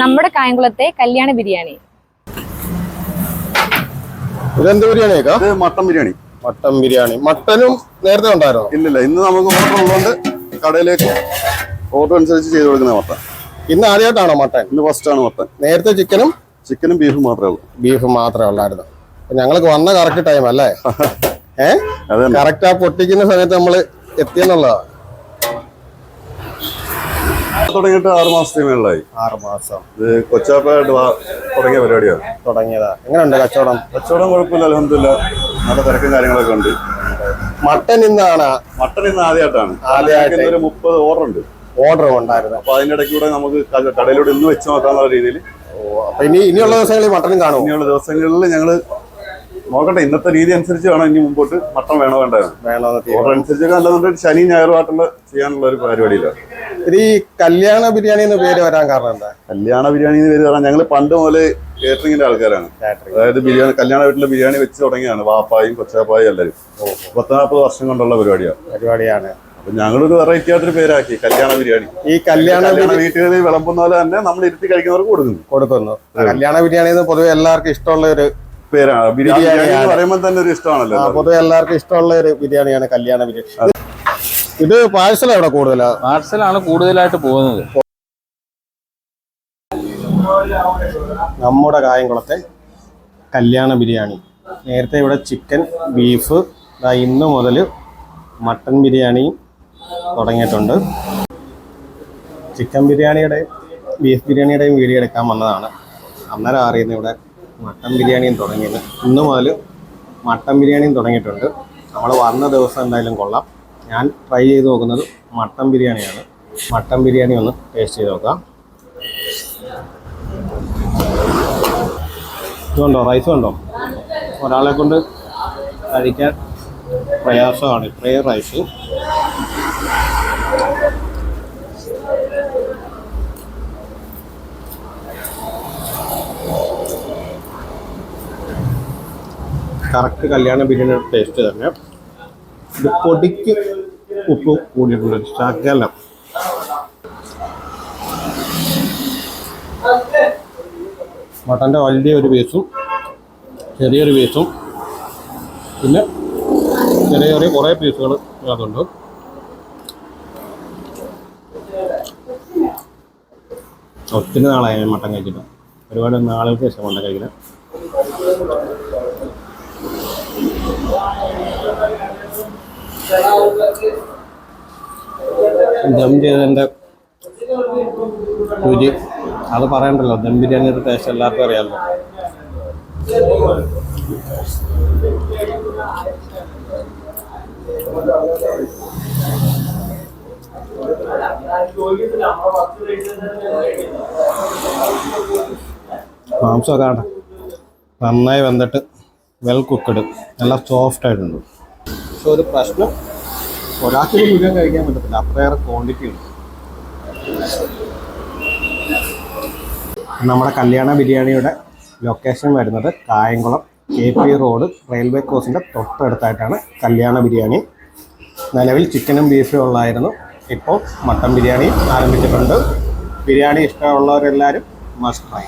നമ്മുടെ കായംകുളത്തെ കല്യാണ ബിരിയാണി. ഇതെന്ത് ബിരിയാണിയാ? ഇത് മട്ടൻ ബിരിയാണി. മട്ടൻ ബിരിയാണി. മട്ടനും നേരത്തെ ഉണ്ടായിരുന്നോ? ഇല്ലില്ല, ഇന്ന് നമുക്ക് ഓർഡർ ഉള്ളതുകൊണ്ട് കടയിലേക്ക് ഓർഡർ അനുസരിച്ച് ചെയ്ത് കൊടുക്കുന്ന മട്ടൻ. ഇന്ന് ആദ്യമായിട്ടാണോ മട്ടൻ? ഇന്ന് ഫസ്റ്റ് ആണ് മട്ടൻ. നേരത്തെ ചിക്കനും ബീഫും മാത്രമേ ഉള്ളൂ. ബീഫ് മാത്രമേ ഉള്ളായിരുന്നു. ഞങ്ങൾക്ക് വന്ന കറക്റ്റ് ടൈം അല്ലേ? കറക്റ്റ് ആ പൊട്ടിക്കുന്ന സമയത്ത് നമ്മള് എത്തിയെന്നുള്ളതാണ്. തുടങ്ങിയിട്ട് 6 മാസത്തിന് മേളിലായി. 6 മാസം. ഇത് കൊച്ചാപ്പായിട്ട് തുടങ്ങിയ പരിപാടിയാണ്. തുടങ്ങിയതാ. എങ്ങനെയുണ്ട് കച്ചവടം? കച്ചവടം കുഴപ്പമില്ല, അൽഹംദുലില്ലാ. നല്ല തിരക്കും കാര്യങ്ങളൊക്കെ ഉണ്ട്. മട്ടൻ ഇന്നാണ്? മട്ടൻ ഇന്ന് ആദ്യമായിട്ടാണ്. ഒരു 30 ഓർഡർ ഉണ്ട്. ഓർഡർ ഉണ്ടായിരുന്നു. അപ്പൊ അതിനിടയ്ക്ക് കൂടെ നമുക്ക് കടയിലൂടെ ഇന്ന് വെച്ച് നോക്കാന്നുള്ള രീതിയിൽ. അപ്പൊ ഇനിയുള്ള ദിവസങ്ങളിൽ മട്ടനും കാണും. ഇനിയുള്ള ദിവസങ്ങളിൽ ഞങ്ങള് നോക്കട്ടെ, ഇന്നത്തെ രീതി അനുസരിച്ച് വേണം ഇനി മുമ്പോട്ട് മട്ടൻ വേണോ വേണ്ടത് ഓർഡർ അനുസരിച്ചൊക്കെ. അല്ലാതെ ശനി ഞായറുമായിട്ടുള്ള ചെയ്യാനുള്ള ഒരു പരിപാടിയില്ല. ഇത് ഈ കല്യാണ ബിരിയാണി എന്ന് പേര് വരാൻ കാരണം എന്താ? കല്യാണ ബിരിയാണി എന്ന് പേര് പറയാൻ ഞങ്ങൾ പണ്ട് മുതല് കേറ്ററിംഗിന്റെ ആൾക്കാരാണ്. അതായത് ബിരിയാണി, കല്യാണ വീട്ടിലെ ബിരിയാണി വെച്ച് തുടങ്ങിയാണ്. വാപ്പായും കൊച്ചാപ്പായും എല്ലാവരും 40-40 വർഷം കൊണ്ടുള്ള പരിപാടിയാണ്. അപ്പൊ ഞങ്ങളൊരു വെറൈറ്റി ആയിട്ടൊരു പേരാക്കി കല്യാണ ബിരിയാണി. ഈ കല്യാണ വീട്ടുകളിൽ വിളമ്പുന്ന പോലെ തന്നെ നമ്മൾ ഇരുത്തി കഴിക്കുന്നവർക്ക് കൊടുക്കുന്നു. കല്യാണ ബിരിയാണി പൊതുവെ എല്ലാവർക്കും ഇഷ്ടമുള്ള ഒരു പേരാണ്. ബിരിയാണി പറയുമ്പോൾ തന്നെ ഒരു ഇഷ്ടമാണല്ലോ. പൊതുവെ എല്ലാവർക്കും ഇഷ്ടമുള്ള ഒരു ബിരിയാണിയാണ് കല്യാണ ബിരിയാണി. ഇത് പാഴ്സൽ എവിടെ കൂടുതലാണ്? പാഴ്സലാണ് കൂടുതലായിട്ട് പോകുന്നത്. നമ്മുടെ കായംകുളത്തെ കല്യാണ ബിരിയാണി. നേരത്തെ ഇവിടെ ചിക്കൻ, ബീഫ്, ഇന്ന് മുതൽ മട്ടൻ ബിരിയാണിയും തുടങ്ങിയിട്ടുണ്ട്. ചിക്കൻ ബിരിയാണിയുടെയും ബീഫ് ബിരിയാണിയുടെയും വീഡിയോ എടുക്കാൻ വന്നതാണ്. അന്നേരം അറിയുന്നത് ഇവിടെ മട്ടൻ ബിരിയാണിയും തുടങ്ങിയത്. ഇന്ന് മുതൽ മട്ടൻ ബിരിയാണിയും തുടങ്ങിയിട്ടുണ്ട്. നമ്മൾ വന്ന ദിവസം എന്തായാലും കൊള്ളാം. ഞാൻ ട്രൈ ചെയ്ത് നോക്കുന്നത് മട്ടൻ ബിരിയാണിയാണ്. മട്ടൻ ബിരിയാണി ഒന്ന് ടേസ്റ്റ് ചെയ്ത് നോക്കാം. ഇതുണ്ടോ? റൈസ് ഉണ്ടോ? ഒരാളെ കൊണ്ട് കഴിക്കാൻ പ്രയാസമാണ് ഇത്രയും റൈസ്. കറക്റ്റ് കല്യാണ ബിരിയാണിയുടെ ടേസ്റ്റ് തന്നെ. ഇത് പൊടിക്ക് ഉപ്പ് കൂടിയിട്ടുണ്ട്, ശകലം. മട്ടൻ്റെ വലിയൊരു പീസും ചെറിയൊരു പീസും പിന്നെ ചെറിയ കുറേ പീസുകൾ അതുണ്ട്. ഒത്തിരി നാളായി ഞാൻ മട്ടൻ കഴിച്ചിട്ട്. ഒരുപാട് നാളുകൾക്ക് ശേഷം മട്ടൻ കഴിക്കുന്നത്. ദം ചെയ്തതിൻ്റെ രുചി അത് പറയണ്ടല്ലോ. ദം ബിരിയാണിയുടെ ടേസ്റ്റ് എല്ലാവർക്കും അറിയാമല്ലോ. മാംസമൊക്കെ ആണ് നന്നായി വെന്തിട്ട് വെൽ കുക്കഡ്, നല്ല സോഫ്റ്റ് ആയിട്ടുണ്ട്. പക്ഷെ ഒരു പ്രശ്നം, ഒരാൾക്ക് മുഴുവൻ കഴിക്കാൻ പറ്റത്തില്ല, അത്രയേറെ ക്വാണ്ടിറ്റി ഉണ്ട്. നമ്മുടെ കല്യാണ ബിരിയാണിയുടെ ലൊക്കേഷൻ വരുന്നത് കായംകുളം KP റോഡ് റെയിൽവേ ക്രോസിൻ്റെ തൊട്ടടുത്തായിട്ടാണ് കല്യാണ ബിരിയാണി. നിലവിൽ ചിക്കനും ബീഫും ഉള്ളായിരുന്നു. ഇപ്പോൾ മട്ടൻ ബിരിയാണി ആരംഭിച്ചിട്ടുണ്ട്. ബിരിയാണി ഇഷ്ടമുള്ളവരെല്ലാവരും മസ്റ്റ് ട്രൈ.